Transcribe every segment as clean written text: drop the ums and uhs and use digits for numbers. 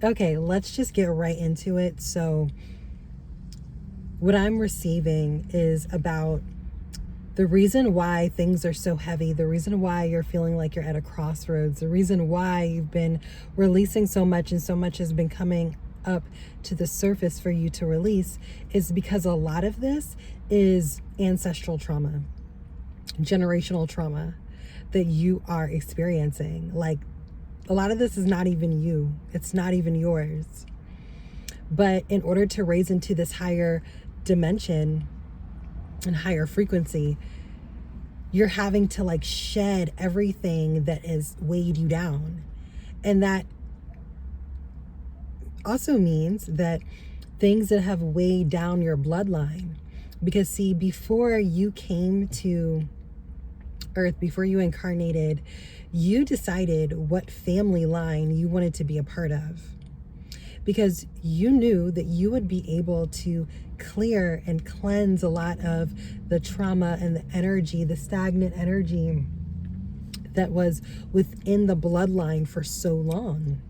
Okay, let's just get right into it. So, what I'm receiving is about the reason why things are so heavy, the reason why you're feeling like you're at a crossroads, the reason why you've been releasing so much and so much has been coming up to the surface for you to release is because a lot of this is ancestral trauma, generational trauma that you are experiencing. Like, a lot of this is not even you, it's not even yours. But in order to raise into this higher dimension and higher frequency, you're having to like shed everything that has weighed you down. And that also means that things that have weighed down your bloodline, because see, before you came to earth, before you incarnated, you decided what family line you wanted to be a part of, because you knew that you would be able to clear and cleanse a lot of the trauma and the energy, the stagnant energy that was within the bloodline for so long.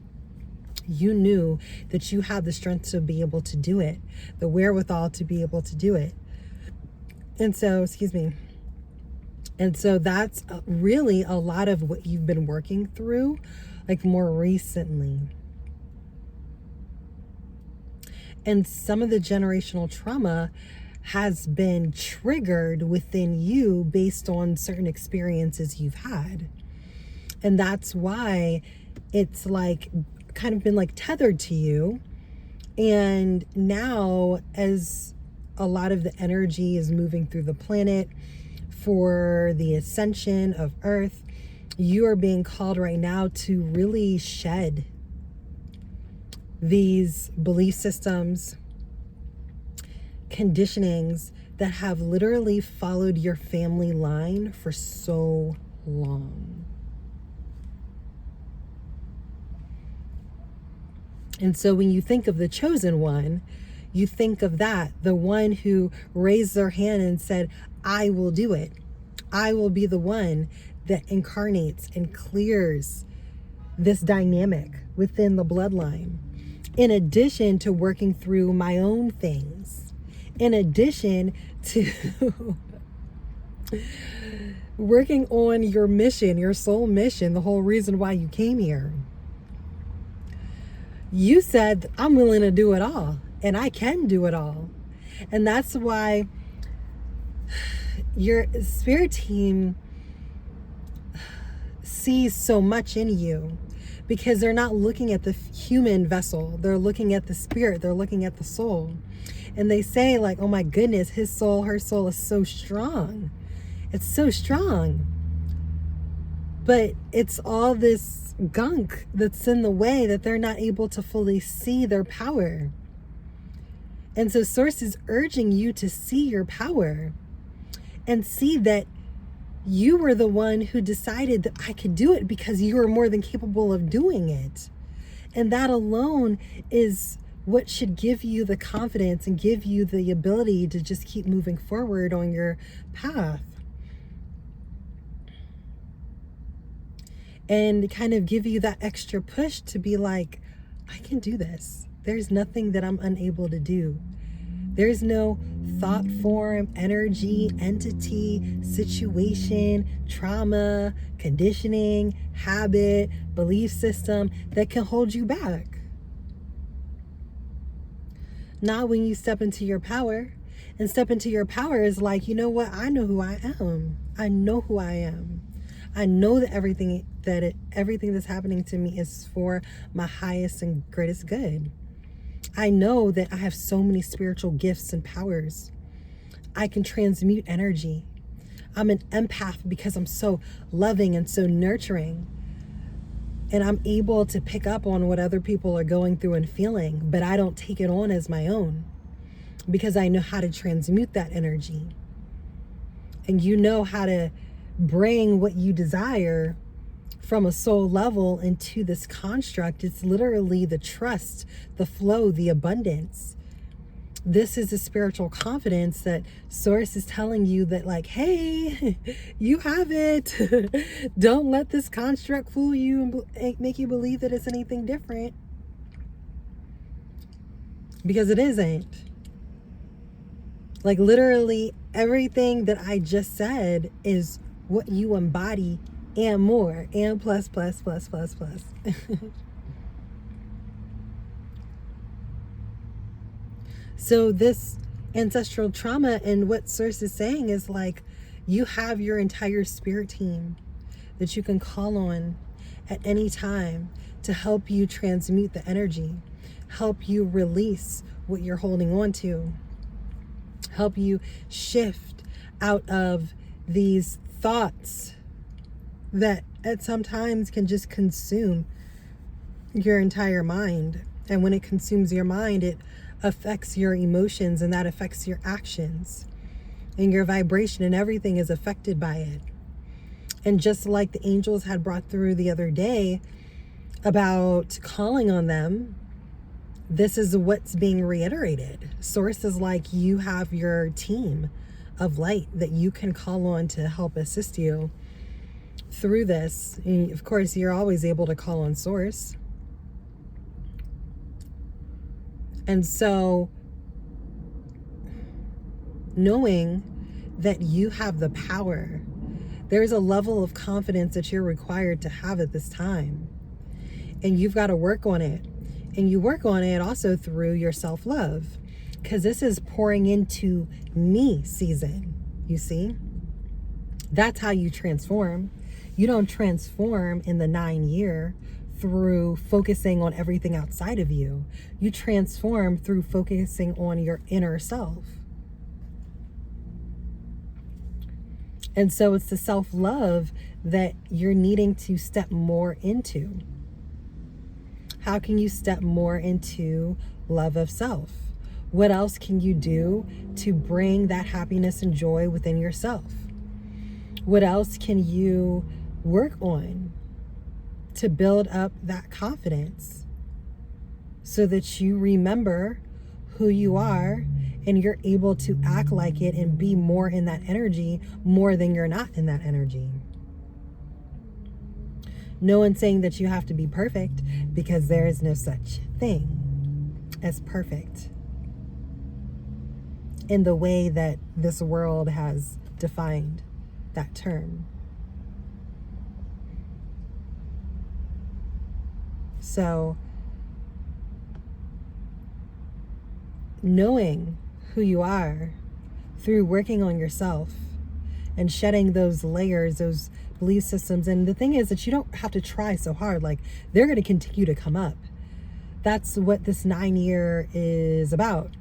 You knew that you had the strength to be able to do it, the wherewithal to be able to do it. And so, and so that's really a lot of what you've been working through, like more recently. And some of the generational trauma has been triggered within you based on certain experiences you've had. And that's why it's like kind of been like tethered to you. And now, as a lot of the energy is moving through the planet for the ascension of Earth, you are being called right now to really shed these belief systems, conditionings that have literally followed your family line for so long. And so when you think of the chosen one, you think of that, the one who raised their hand and said, I will do it. I will be the one that incarnates and clears this dynamic within the bloodline. In addition to working through my own things, in addition to working on your mission, your soul mission, the whole reason why you came here. You said, I'm willing to do it all, and I can do it all. And that's why your spirit team sees so much in you, because they're not looking at the human vessel. They're looking at the spirit. They're looking at the soul. And they say like, oh my goodness, his soul, her soul is so strong. It's so strong. But it's all this gunk that's in the way that they're not able to fully see their power. And so Source is urging you to see your power and see that you were the one who decided that I could do it because you are more than capable of doing it. And that alone is what should give you the confidence and give you the ability to just keep moving forward on your path. And kind of give you that extra push to be like, I can do this. There's nothing that I'm unable to do. There's no thought form, energy, entity, situation, trauma, conditioning, habit, belief system that can hold you back. Not when you step into your power. And step into your power is like, you know what? I know who I am. I know who I am. I know that everything that's happening to me is for my highest and greatest good. I know that I have so many spiritual gifts and powers. I can transmute energy. I'm an empath because I'm so loving and so nurturing. And I'm able to pick up on what other people are going through and feeling, but I don't take it on as my own because I know how to transmute that energy. And you know how to bring what you desire from a soul level into this construct. It's literally the trust, the flow, the abundance. This is a spiritual confidence that Source is telling you that like, hey, you have it. Don't let this construct fool you and make you believe that it's anything different. because it isn't. Like literally everything that I just said is what you embody and more and plus. So this ancestral trauma and what Source is saying is like you have your entire spirit team that you can call on at any time to help you transmute the energy, help you release what you're holding on to, help you shift out of these thoughts that at sometimes can just consume your entire mind. And when it consumes your mind, it affects your emotions, and that affects your actions and your vibration, and everything is affected by it. And just like the angels had brought through the other day about calling on them, this is what's being reiterated. Source is like you have your team of light that you can call on to help assist you through this. And of course, you're always able to call on Source. And so knowing that you have the power, there's a level of confidence that you're required to have at this time. And you've got to work on it. And you work on it also through your self-love, because this is pouring into me season, you see? That's how you transform. You don't transform in the 9-year through focusing on everything outside of you. You transform through focusing on your inner self. And so it's the self-love that you're needing to step more into. How can you step more into love of self? What else can you do to bring that happiness and joy within yourself? What else can you work on to build up that confidence so that you remember who you are and you're able to act like it and be more in that energy more than you're not in that energy? No one's saying that you have to be perfect, because there is no such thing as perfect in the way that this world has defined that term. So knowing who you are through working on yourself and shedding those layers, those belief systems. And the thing is that you don't have to try so hard. Like, they're going to continue to come up. That's what this 9-year is about.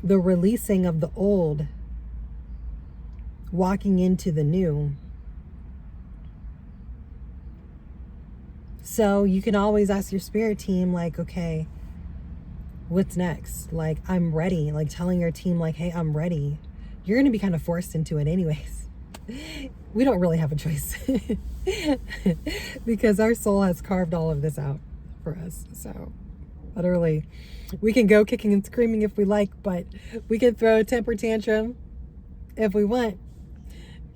The releasing of the old, walking into the new. So you can always ask your spirit team, like, okay, what's next? Like, I'm ready. Like, telling your team, like, hey, I'm ready. You're going to be kind of forced into it anyways. We don't really have a choice because our soul has carved all of this out for us. So literally, we can go kicking and screaming if we like, but we can throw a temper tantrum if we want.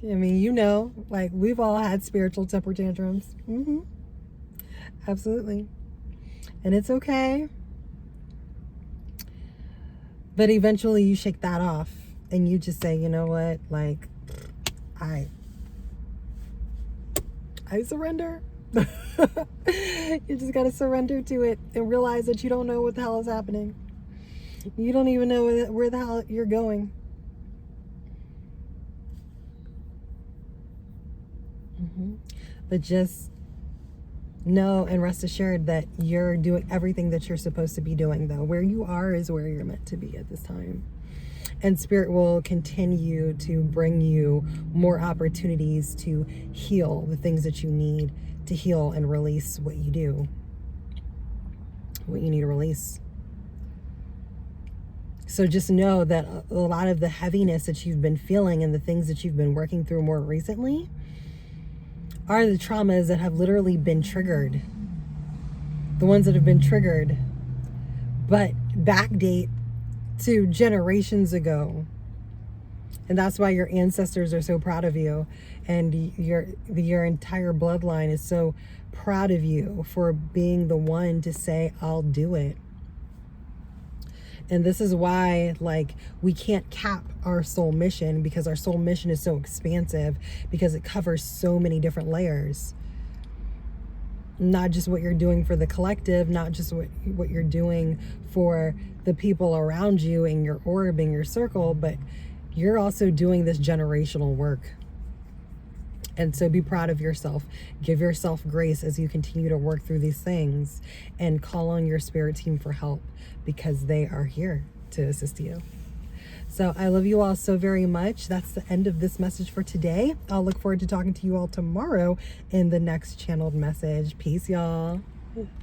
I mean, you know, like, we've all had spiritual temper tantrums. Absolutely. And it's okay. But eventually you shake that off and you just say, you know what, like, I surrender. You just got to surrender to it and realize that you don't know what the hell is happening. You don't even know where the hell you're going. But just know and rest assured that you're doing everything that you're supposed to be doing, though. Where you are is where you're meant to be at this time. And Spirit will continue to bring you more opportunities to heal the things that you need to heal and release what you do, what you need to release. So just know that a lot of the heaviness that you've been feeling and the things that you've been working through more recently are the traumas that have literally been triggered. The ones that have been triggered, but backdate to generations ago. And that's why your ancestors are so proud of you, and your entire bloodline is so proud of you for being the one to say, I'll do it. And this is why, like, we can't cap our soul mission, because our soul mission is so expansive, because it covers so many different layers. Not just what you're doing for the collective, not just what you're doing for the people around you in your orb, in your circle, but you're also doing this generational work. And so be proud of yourself. Give yourself grace as you continue to work through these things, and call on your spirit team for help, because they are here to assist you. So I love you all so very much. That's the end of this message for today. I'll look forward to talking to you all tomorrow in the next channeled message. Peace, y'all.